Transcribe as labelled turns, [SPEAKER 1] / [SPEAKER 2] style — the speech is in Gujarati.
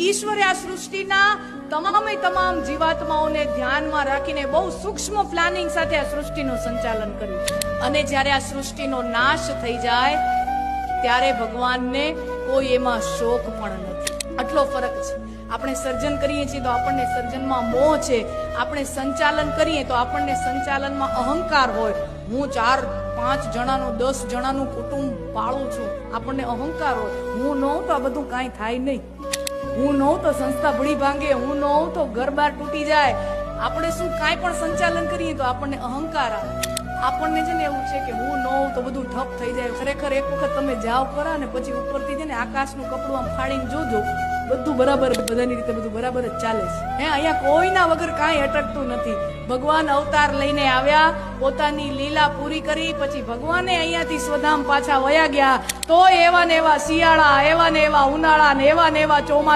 [SPEAKER 1] ઈશ્વરે આ સૃષ્ટિના તમામ જીવાત્માઓને ધ્યાનમાં રાખીને બહુ સૂક્ષ્મ પ્લાનિંગ સાથે આ સૃષ્ટિનું સંચાલન કર્યું અને જ્યારે આ સૃષ્ટિનો નાશ થઈ જાય ત્યારે ભગવાનને કોઈ એમાં શોક પણ નથી. આટલો ફરક છે. આપણે સર્જન કરીએ છીએ તો આપણને સર્જનમાં મોહ છે, આપણે સંચાલન કરીએ તો આપણને સંચાલનમાં અહંકાર હોય. હું 4-5 જણાનું 10 જણાનું કુટુંબ પાળું છું, આપણને અહંકાર હોય. હું ન હોઉં તો આ બધું કાંઈ થાય નહીં, હું ન હોઉં તો સંસ્થા ભળી ભાંગે, હું ન હોઉં તો ઘર બાર તૂટી જાય. આપણે શું કાંઈ પણ સંચાલન કરીએ તો આપણને અહંકાર આવે. આપણને છે ને એવું છે કે હું ન હોઉં તો બધું ઠપ થઈ જાય. ખરેખર એક વખત તમે જાઓ ખરા ને પછી ઉપરથી છે ને આકાશનું કપડું આમ ફાડીને જોજો, બધું બરાબર, બધાની રીતે બધું બરાબર જ ચાલે છે. અહીંયા કોઈના વગર કાંઈ અટકતું નથી. ભગવાન અવતાર લઈને આવ્યા, પોતાની લીલા પૂરી કરી, પછી ભગવાને અહીંયાથી સ્વધામ પાછા વયા ગયા. તો એવા ને એવા શિયાળા, એવા ને એવા ઉનાળા, ને એવા ચોમાસા